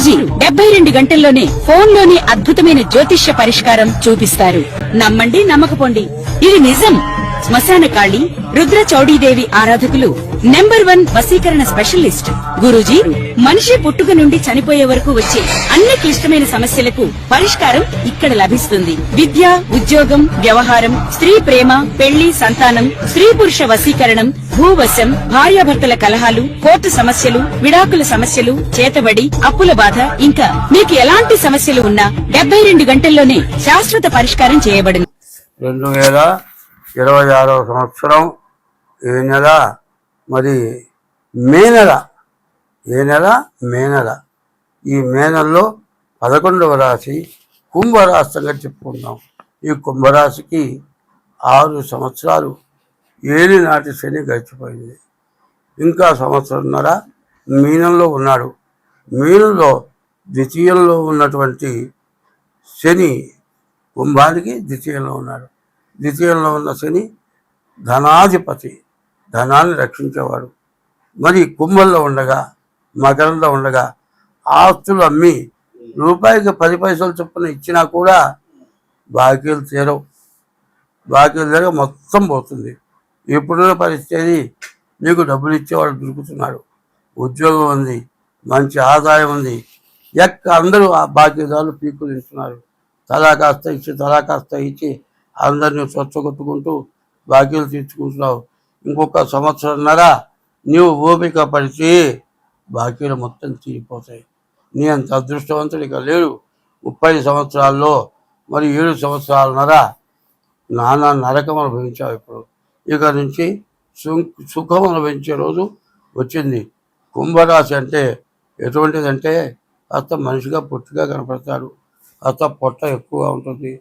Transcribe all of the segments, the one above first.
గురూజీ 72 గంటల్లోనే ఫోన్లోని అద్భుతమైన జ్యోతిష్య పరిష్కారం చూపిస్తారు. నమ్మండి, నమ్మకపోండి, ఇది నిజం. శ్మశాన కాళి రుద్ర చౌడీదేవి ఆరాధకులు నంబర్ 1 వశీకరణ స్పెషలిస్ట్. గురూజీ మనిషి పుట్టుక నుండి చనిపోయే వరకు వచ్చే అన్ని క్లిష్టమైన సమస్యలకు పరిష్కారం ఇక్కడ లభిస్తుంది. విద్య, ఉద్యోగం, వ్యవహారం, స్త్రీ ప్రేమ, పెళ్లి, సంతానం, స్త్రీ పురుష వశీకరణం, భూవశం, భార్యాభర్తల కలహాలు, కోర్టు సమస్యలు, విడాకుల సమస్యలు, చేతబడి, అప్పుల బాధ, ఇంకా మీకు ఎలాంటి సమస్యలు ఉన్నా 72 గంటల్లోనే శాశ్వత పరిష్కారం చేయబడును. 2026వ సంవత్సరం ఏ నెల? మరి మే నెల. ఈ మే నెలలో 11వ రాశి కుంభరాశి సంగతి చెప్పుకుందాం. ఈ కుంభరాశికి 6 సంవత్సరాలు ఏలినాటి శని గడిచిపోయింది. ఇంకా సంవత్సరంన్నర మీనంలో ఉన్నాడు. మీనంలో ద్వితీయంలో ఉన్నటువంటి శని కుంభానికి ద్వితీయంలో ఉన్నాడు. ద్వితీయంలో ఉన్న శని ధనాధిపతి, ధనాన్ని రక్షించేవాడు. మరి కుంభంలో ఉండగా, మకరంలో ఉండగా ఆస్తులు అమ్మి రూపాయికి 10 పైసలు చొప్పున ఇచ్చినా కూడా బాకీలు తీరవు. మొత్తం పోతుంది. ఇప్పుడున్న పరిస్థితి నీకు డబ్బులు ఇచ్చేవాడు దొరుకుతున్నాడు, ఉద్యోగం ఉంది, మంచి ఆదాయం ఉంది. అందరూ ఆ బాకీదారులు పీక్కులు ఇస్తున్నారు. తలా కాస్త ఇచ్చి అందరినీ స్వచ్ఛగొట్టుకుంటూ బాకీలు తీర్చుకుంటున్నావు. ఇంకొక సంవత్సరంన్నర నీవు ఓపిక పడితే బాకీలు మొత్తం తీరిపోతాయి. నీ అంత అదృష్టవంతుడు ఇక లేడు. 30 సంవత్సరాల్లో మరి 7 సంవత్సరాలన్నర నానా నరకం అనుభవించావు. ఇప్పుడు ఇక నుంచి సుఖం అనుభవించే రోజు వచ్చింది. కుంభరాశి అంటే ఎటువంటిదంటే కాస్త మనిషిగా పొట్టిగా కనపడతాడు, కాస్త పొట్ట ఎక్కువగా ఉంటుంది.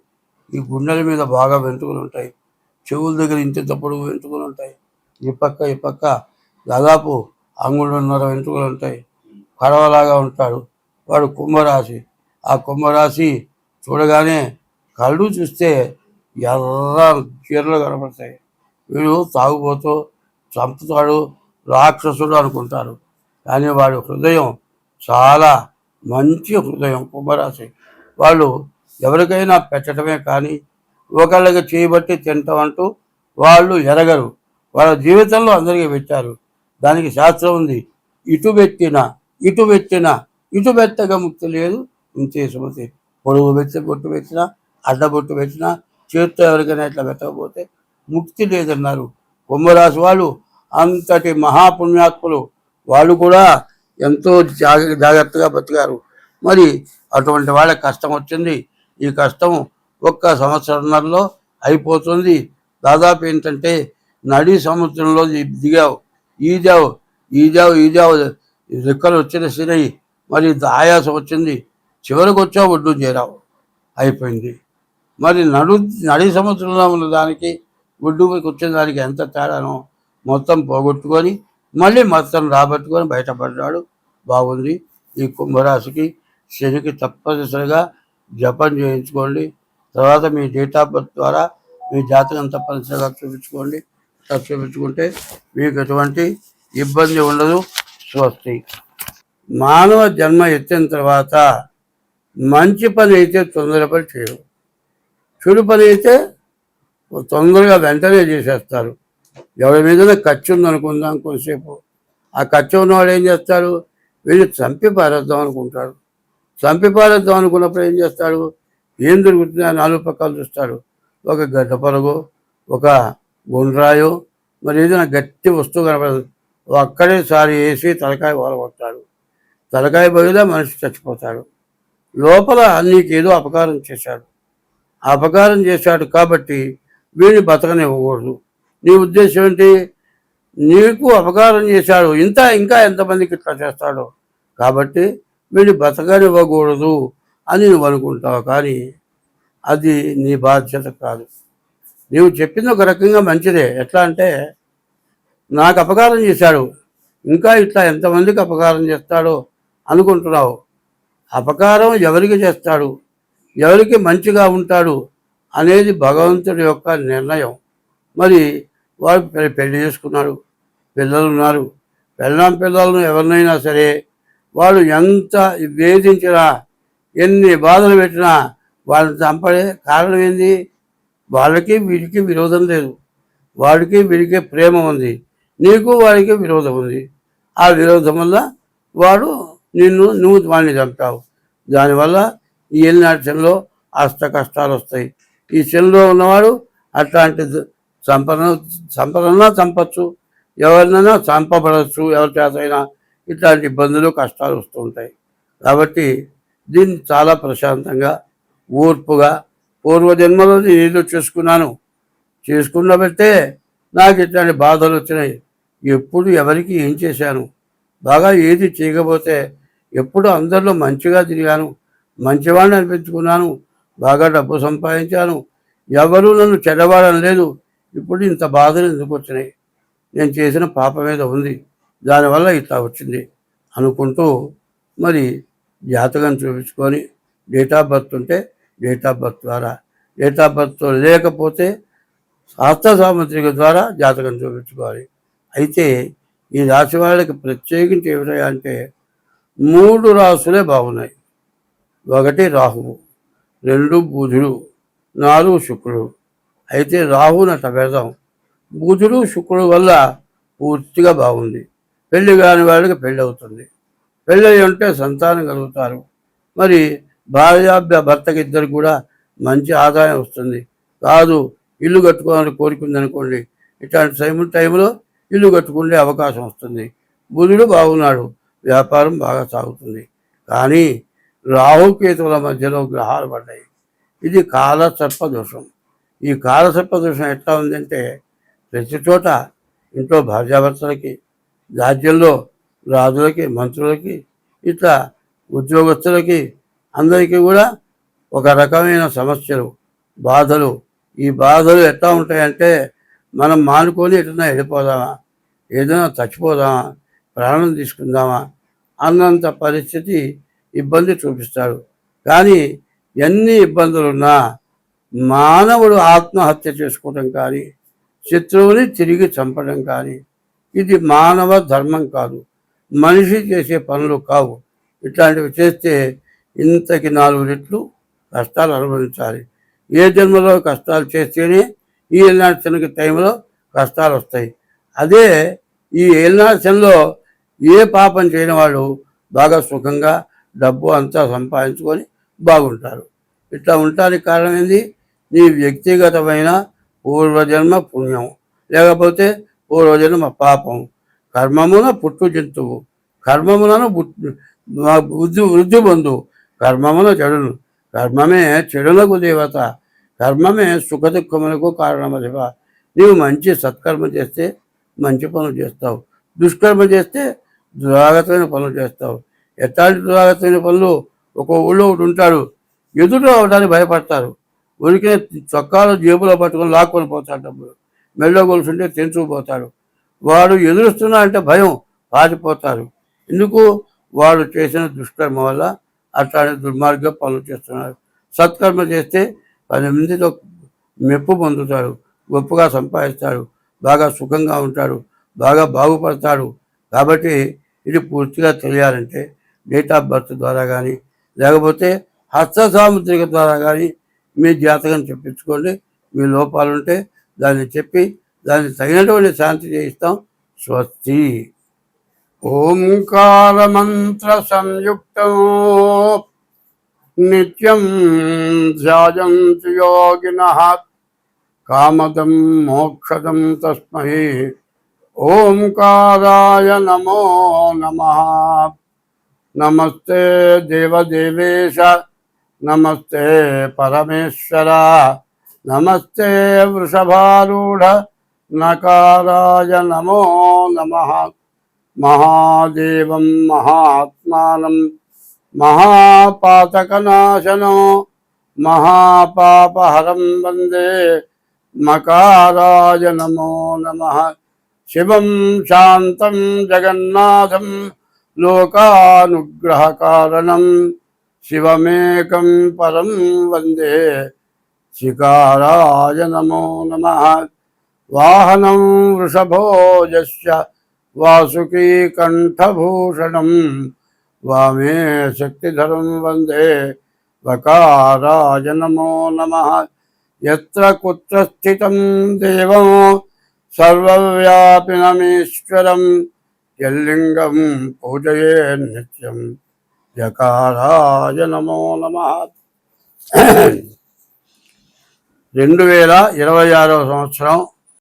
ఈ గుండెల మీద బాగా వెంట్రుకలు ఉంటాయి, చెవుల దగ్గర ఇంత పొడుగు వెంట్రుకలు ఉంటాయి. ఈ పక్క దాదాపు అంగుళన్నర వెంట్రుకలు ఉంటాయి. కడవలాగా ఉంటాడు. వాడు కుంభరాశి. ఆ కుంభరాశి చూడగానే కళ్ళు చూస్తే ఎర్ర చీరలు కనపడతాయి. వీడు తాగుబోతూ చంపుతాడు, రాక్షసుడు అనుకుంటారు. కానీ వాడి హృదయం చాలా మంచి హృదయం. కుంభరాశి వాళ్ళు ఎవరికైనా పెట్టడమే కానీ ఒకళ్ళకి చేయబట్టి తింటామంటూ వాళ్ళు ఎరగరు. వాళ్ళ జీవితంలో అందరికీ పెట్టారు. దానికి శాస్త్రం ఉంది. ఇటు పెట్టినా ఇటు పెట్టగా ముక్తి లేదు, ఇంతే సుమతి. పొడుగు పెట్టి బొట్టు పెట్టినా, అడ్డబొట్టు పెట్టినా, చేతితో ఎవరికైనా ఇట్లా పెట్టకపోతే ముక్తి లేదన్నారు. కుంభరాశి వాళ్ళు అంతటి మహాపుణ్యాత్ములు. వాళ్ళు కూడా ఎంతో జాగ్రత్తగా బతికారు. మరి అటువంటి వాళ్ళకి కష్టం వచ్చింది. ఈ కష్టం ఒక్క సంవత్సరంలో అయిపోతుంది. దాదాపు ఏంటంటే నడి సముద్రంలో దిగావు, ఈజావు రెక్కలు వచ్చేసినాయి. మరి ఆయాసం వచ్చింది. చివరికి వచ్చావు, ఒడ్డు చేరావు, అయిపోయింది. మరి నడి సముద్రంలో ఉన్న దానికి ఒడ్డుకి వచ్చిన దానికి ఎంత తేడానో మొత్తం పోగొట్టుకొని మళ్ళీ మొత్తం రాబట్టుకొని బయటపడ్డాడు. బాగుంది. ఈ కుంభరాశికి శనికి తప్పనిసరిగా జపం చేయించుకోండి. తర్వాత మీ డేట్ ఆఫ్ బర్త్ ద్వారా మీ జాతకం తప్పనిసరిగా చూపించుకుంటే మీకు ఎటువంటి ఇబ్బంది ఉండదు. స్వస్తి. మానవ జన్మ ఎత్తిన తర్వాత మంచి పని అయితే తొందరపడి చేయరు, చెడు పని అయితే తొందరగా వెంటనే చేసేస్తారు. ఎవరి మీద ఖర్చు ఉందనుకుందాం, కొంతసేపు ఆ ఖర్చు ఉన్నవాడు ఏం చేస్తాడు? వీళ్ళు చంపి పారేద్దాం అనుకుంటాడు. చంపి పారేద్దాం అనుకున్నప్పుడు ఏం చేస్తాడు? ఏం దొరుకుతుందో 4 పక్కలు చూస్తాడు. ఒక గడ్డ పరుగు, ఒక గుండ్రాయో, మరి ఏదైనా గట్టి వస్తువు కనపడదు, అక్కడే సారి వేసి తలకాయ వలగొట్టాడు. తలకాయ బయలుదా మనిషి చచ్చిపోతాడు. లోపల నీకేదో అపకారం చేశాడు. అపకారం చేశాడు కాబట్టి వీడిని బతకనివ్వకూడదు. నీ ఉద్దేశం ఏంటి? నీకు అపకారం చేశాడు, ఇంకా ఎంతమందికి ఇట్లా చేస్తాడో, కాబట్టి వీడిని బతకనివ్వకూడదు అని నువ్వు అనుకుంటావు. కానీ అది నీ బాధ్యత కాదు. నీవు చెప్పింది ఒక రకంగా మంచిదే. ఎట్లా అంటే, నాకు అపకారం చేశాడు, ఇంకా ఇట్లా ఎంతమందికి అపకారం చేస్తాడో అనుకుంటున్నావు. అపకారం ఎవరికి చేస్తాడు, ఎవరికి మంచిగా ఉంటాడు అనేది భగవంతుడి యొక్క నిర్ణయం. మరి వాడు పెళ్లి చేసుకున్నాడు, పిల్లలు ఉన్నారు. పిల్లలను ఎవరినైనా సరే వాళ్ళు ఎంత వేధించినా ఎన్ని బాధలు పెట్టినా వాళ్ళని చంపడే కారణం ఏంది? వాళ్ళకి వీడికి విరోధం లేదు, వాడికి వీడికి ప్రేమ ఉంది, నీకు వాడికి విరోధం ఉంది. ఆ విరోధం వల్ల వాడు నువ్వు వాడిని చంపావు. దానివల్ల ఈ ఏలినాటి శనిలో అష్ట కష్టాలు వస్తాయి. ఈ శనిలో ఉన్నవాడు అట్లాంటి సంపదన్నా చంపచ్చు, ఎవరినైనా చంపబడచ్చు, ఎవరి చేతైనా ఇట్లాంటి ఇబ్బందులు కష్టాలు వస్తూ ఉంటాయి. కాబట్టి దీన్ని చాలా ప్రశాంతంగా ఓర్పుగా పూర్వజన్మలో నేను చేసుకున్నబట్టే నాకు ఇట్లాంటి బాధలు వచ్చినాయి. ఎప్పుడు ఎవరికి ఏం చేశాను, బాగా ఏది చేయకపోతే ఎప్పుడు అందరిలో మంచిగా తిరిగాను, మంచివాడిని అనిపించుకున్నాను, బాగా డబ్బు సంపాదించాను, ఎవరు నన్ను చెడవాడని లేదు. ఇప్పుడు ఇంత బాధలు ఎందుకు వచ్చినాయి? నేను చేసిన పాపం మీద ఉంది, దానివల్ల ఇట్లా వచ్చింది అనుకుంటూ మరి జాతకం చూపించుకొని డేట్ ఆఫ్ బర్త్ ఉంటే డేట్ ఆఫ్ బర్త్ ద్వారా, డేట్ ఆఫ్ బర్త్ లేకపోతే శాస్త్ర సాముద్రిక ద్వారా జాతకం చూపించుకోవాలి. అయితే ఈ రాశి వాళ్ళకి ప్రత్యేకించి ఏమిటంటే 3 రాసులే బాగున్నాయి. 1 రాహువు, 2 బుధుడు, 4 శుక్రుడు. అయితే రాహువుని అట్లా పెడదాం. బుధుడు శుక్రుడు వల్ల పూర్తిగా బాగుంది. పెళ్లి కాని వాళ్ళకి పెళ్ళి అవుతుంది, పెళ్ళి ఉంటే సంతానం కలుగుతారు. మరి భర్తకి ఇద్దరు కూడా మంచి ఆదాయం వస్తుంది. కాదు ఇల్లు కట్టుకోవాలని కోరుకుందనుకోండి, ఇట్లాంటి టైంలో ఇల్లు కట్టుకునే అవకాశం వస్తుంది. బుధుడు బాగున్నాడు, వ్యాపారం బాగా సాగుతుంది. కానీ రాహుకేతువుల మధ్యలో గ్రహాలు పడ్డాయి. ఇది కాలసర్ప దోషం. ఈ కాలసర్ప దోషం ఎట్లా ఉందంటే ప్రతి చోట ఇంట్లో భార్యాభర్తలకి, రాజ్యంలో రాజులకి, మంత్రులకి, ఇట్లా ఉద్యోగస్తులకి అందరికీ కూడా ఒక రకమైన సమస్యలు, బాధలు. ఈ బాధలు ఎట్లా ఉంటాయంటే మనం మానుకొని ఎట్లా వెళ్ళిపోదామా, ఏదైనా చచ్చిపోదామా, ప్రాణం తీసుకుందామా అన్నంత పరిస్థితి ఇబ్బంది చూపిస్తాడు. కానీ ఎన్ని ఇబ్బందులున్నా మానవుడు ఆత్మహత్య చేసుకోవడం కానీ, శత్రువుని తిరిగి చంపడం కానీ ఇది మానవ ధర్మం కాదు, మనిషి చేసే పనులు కావు. ఇట్లాంటివి చేస్తే ఇంతకి 4 రెట్లు కష్టాలు అనుభవించాలి. ఏ జన్మలో కష్టాలు చేస్తేనే ఈ ఏలినాటి శనికి టైంలో కష్టాలు వస్తాయి. అదే ఈ ఏలినాటి శనిలో ఏ పాపం చేయని వాళ్ళు బాగా సుఖంగా డబ్బు అంతా సంపాదించుకొని బాగుంటారు. ఇట్లా ఉండటానికి కారణం ఏంది? నీ వ్యక్తిగతమైన పూర్వజన్మ పుణ్యం, లేకపోతే పూర్వజన్మ పాపం. కర్మమున పుట్టు జంతువు, కర్మములను వృద్ధి పొందు, కర్మమున చెడును, కర్మమే చెడులకు దేవత, కర్మమే సుఖ దుఃఖములకు కారణమదివ. నీవు మంచి సత్కర్మ చేస్తే మంచి పనులు చేస్తావు, దుష్కర్మ చేస్తే దురాగతమైన పనులు చేస్తావు. ఎట్లాంటి దురాగతమైన పనులు? ఒక ఊళ్ళో ఒకటి ఉంటాడు, ఎదురు అవడానికి భయపడతారు, ఉరికిన చొక్కాలు జేబులో పట్టుకొని లాక్కొని పోతాడు, డబ్బులు మెళ్ళో గొలుసుంటే తెంచుకుపోతాడు. వాడు ఎదురుస్తున్నా అంటే భయం, పారిపోతారు. ఎందుకు? వాడు చేసిన దుష్కర్మ వల్ల అట్లాంటి దుర్మార్గ పనులు చేస్తున్నారు. సత్కర్మ చేస్తే 10 మందితో మెప్పు పొందుతాడు, గొప్పగా సంపాదిస్తాడు, బాగా సుఖంగా ఉంటాడు, బాగా బాగుపడతాడు. కాబట్టి ఇది పూర్తిగా తెలియాలంటే డేట్ ఆఫ్ బర్త్ ద్వారా కానీ, లేకపోతే హస్త సాముద్రిక ద్వారా కానీ మీ జాతకం చెప్పించుకోండి. మీ లోపాలు ఉంటే దాన్ని చెప్పి దానికి తగినటువంటి శాంతి చేయిస్తాం. స్వస్తి. ఓంకార మంత్ర సంయుక్తం నిత్యం ధ్యాయంతి యోగినః కామదం మోక్షదం తస్మై ఓంకారాయ నమో నమః. నమస్తే దేవదేవేశ, నమస్తే పరమేశ్వర, నమస్తే వృషభారూఢ నకారాయ నమో నమః. మహాదేవం మహాత్మానం మహాపాతకనాశనం మహాపాపహరం వందే మకారాయ నమో నమః. శివం శాంతం జగన్నాథం లోకానుగ్రహకారణం శివమేకం పరం వందే శికారాయ నమో నమః. వాహనం వృషభో యస్య వాసుకీ కంఠభూషణం వామే శక్తిధరం వందే వకారాయ నమో నమః. యత్ర కుత్ర స్థితం దేవం సర్వవ్యాపినమీశ్వరం యల్లింగం పూజయే నిత్యం యకారాయ నమో నమః. 2026వ సంవత్సరం